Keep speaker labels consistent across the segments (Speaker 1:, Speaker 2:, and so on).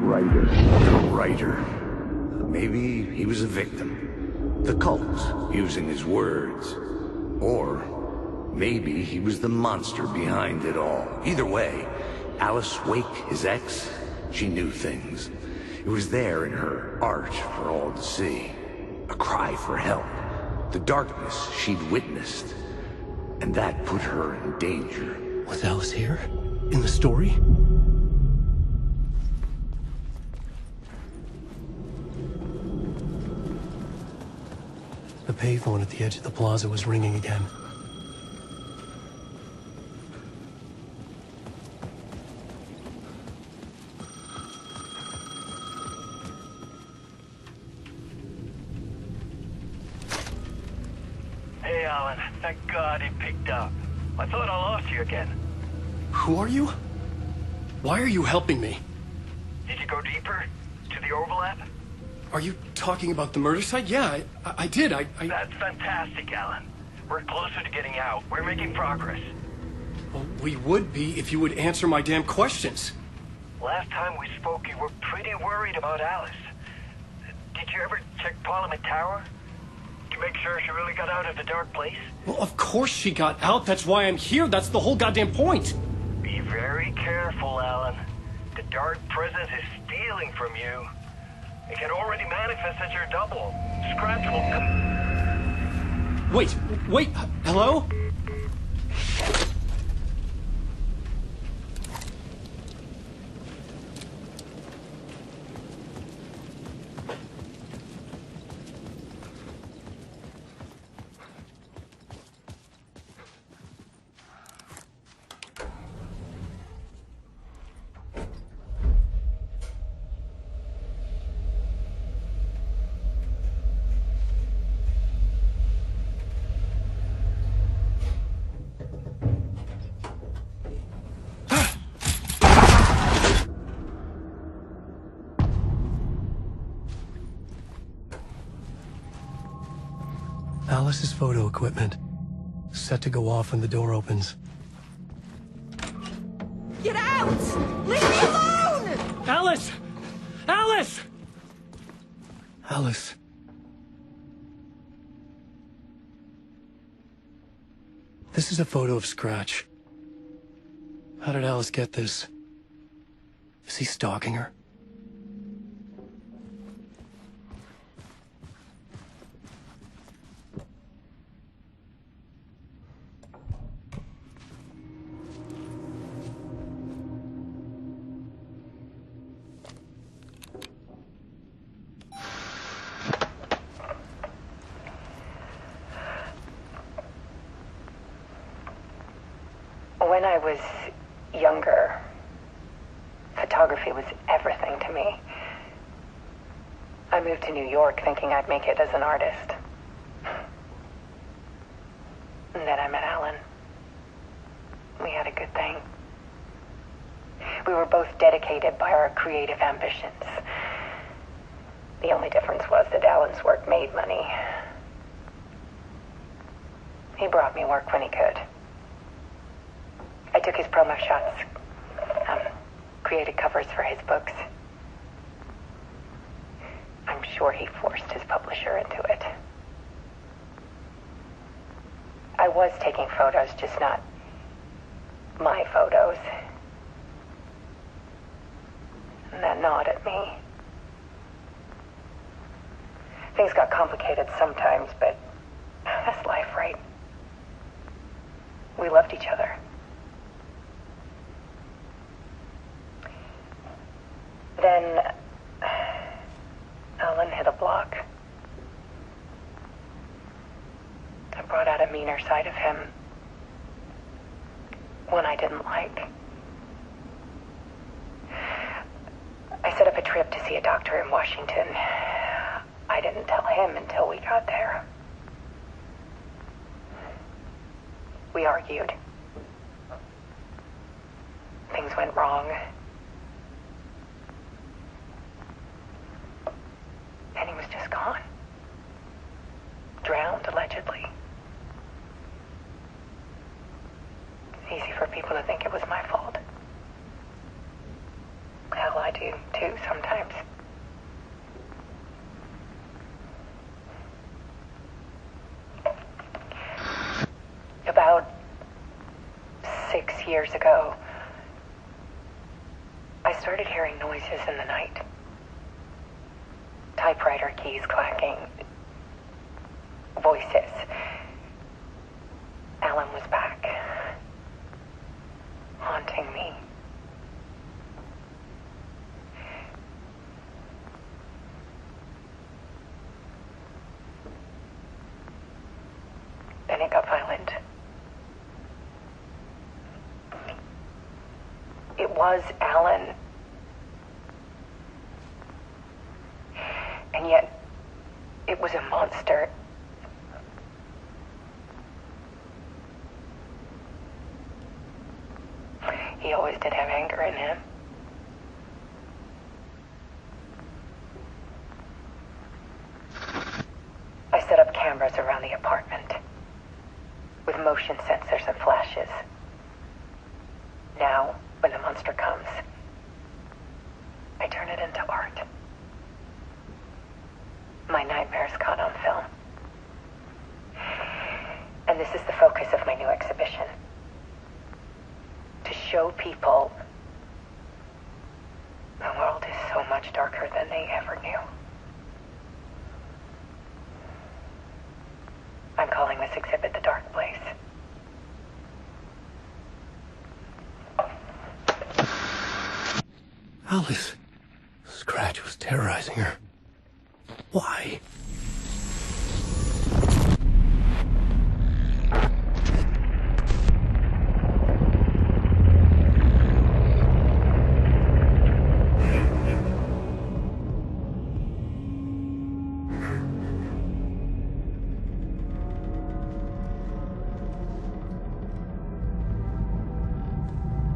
Speaker 1: Writer. The writer. Maybe he was a victim. The cult, using his words. Or maybe he was the monster behind it all. Either way, Alice Wake, his ex, she knew things. It was there in her art for all to see. A cry for help. The darkness she'd witnessed. And that put her in danger.
Speaker 2: Was Alice here? In the story? The payphone at the edge of the plaza was ringing again.
Speaker 3: Hey, Alan. Thank God it picked up. I thought I lost you again.
Speaker 2: Who are you? Why are you helping me?
Speaker 3: Did you go deeper? To the overlap?
Speaker 2: Are you talking about the murder site? Yeah, I did.
Speaker 3: That's fantastic, Alan. We're closer to getting out. We're making progress.
Speaker 2: Well, we would be if you would answer my damn questions.
Speaker 3: Last time we spoke, you were pretty worried about Alice. Did you ever check Parliament Tower? To make sure she really got out of the dark place?
Speaker 2: Well, of course she got out. That's why I'm here. That's the whole goddamn point.
Speaker 3: Be very careful, Alan. The dark presence is stealing from you. It can already manifest as your double. Scratch will come.
Speaker 2: Wait, hello? Alice's photo equipment. Set to go off when the door opens.
Speaker 4: Get out! Leave me alone!
Speaker 2: Alice! Alice! Alice. This is a photo of Scratch. How did Alice get this? Is he stalking her?
Speaker 5: When I was younger, photography was everything to me. I moved to New York thinking I'd make it as an artist. And then I met Alan. We had a good thing. We were both dedicated by our creative ambitions. The only difference was that Alan's work made money. He brought me work when he could. I took his promo shots, created covers for his books. I'm sure he forced his publisher into it. I was taking photos, just not my photos. And that gnawed at me. Things got complicated sometimes, but that's life, right? We loved each other. Then Alan hit a block. I brought out a meaner side of him. One I didn't like. I set up a trip to see a doctor in Washington. I didn't tell him until we got there. We argued. Things went wrong. And he was just gone. Drowned, allegedly. It's easy for people to think it was my fault. do, too, sometimes. About 6 years ago, I started hearing noises in the night. Typewriter keys clacking. Voices. Alan was back. Haunting me. Then it got violent. It was Alan. And yet, it was a monster. He always did have anger in him. I set up cameras around the apartment with motion sensors and flashes. Now, when the monster comes, I turn it into art. My nightmares caught on film. And this is the focus of my new exhibition. To show people the world is so much darker than they ever knew. I'm calling this exhibit The Dark Place.
Speaker 2: Alice. Scratch was terrorizing her. Why?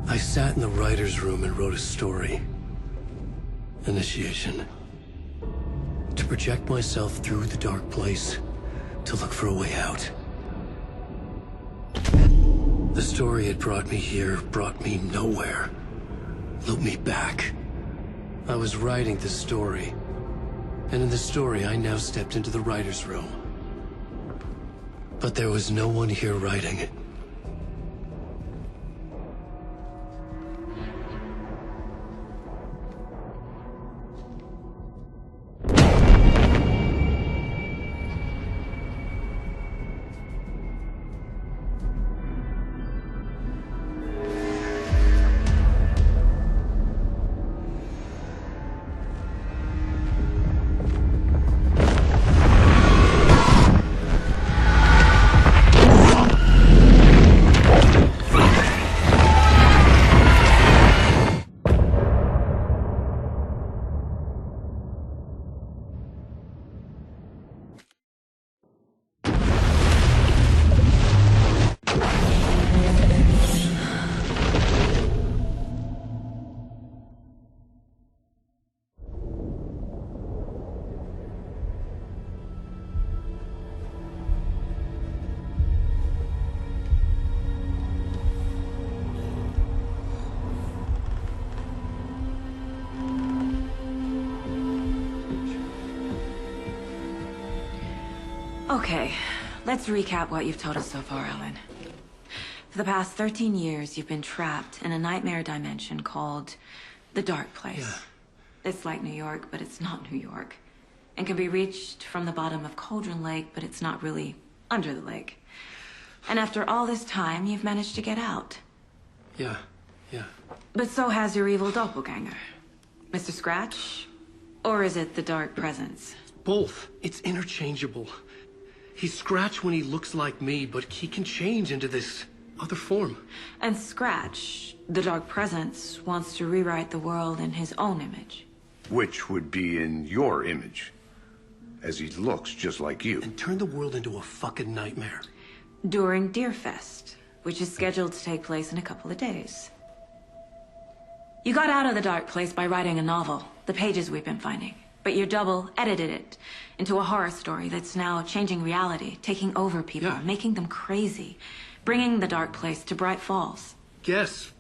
Speaker 2: I sat in the writer's room and wrote a story. Initiation. To project myself through the dark place, to look for a way out. The story had brought me here, brought me nowhere. Looped me back. I was writing the story. And in the story, I now stepped into the writer's room. But there was no one here writing.
Speaker 6: Okay, let's recap what you've told us so far, Alan. For the past 13 years, you've been trapped in a nightmare dimension called the Dark Place.
Speaker 2: Yeah.
Speaker 6: It's like New York, but it's not New York. And can be reached from the bottom of Cauldron Lake, but it's not really under the lake. And after all this time, you've managed to get out.
Speaker 2: Yeah.
Speaker 6: But so has your evil doppelganger. Mr. Scratch? Or is it the Dark Presence?
Speaker 2: Both. It's interchangeable. He's Scratch when he looks like me, but he can change into this other form.
Speaker 6: And Scratch, the Dark Presence, wants to rewrite the world in his own image.
Speaker 1: Which would be in your image, as he looks just like you.
Speaker 2: And turn the world into a fucking nightmare.
Speaker 6: During Deerfest, which is scheduled to take place in a couple of days. You got out of the Dark Place by writing a novel, the pages we've been finding. But your double edited it into a horror story that's now changing reality, taking over people,
Speaker 2: Yeah.
Speaker 6: making them crazy, bringing the Dark Place to Bright Falls.
Speaker 2: Guess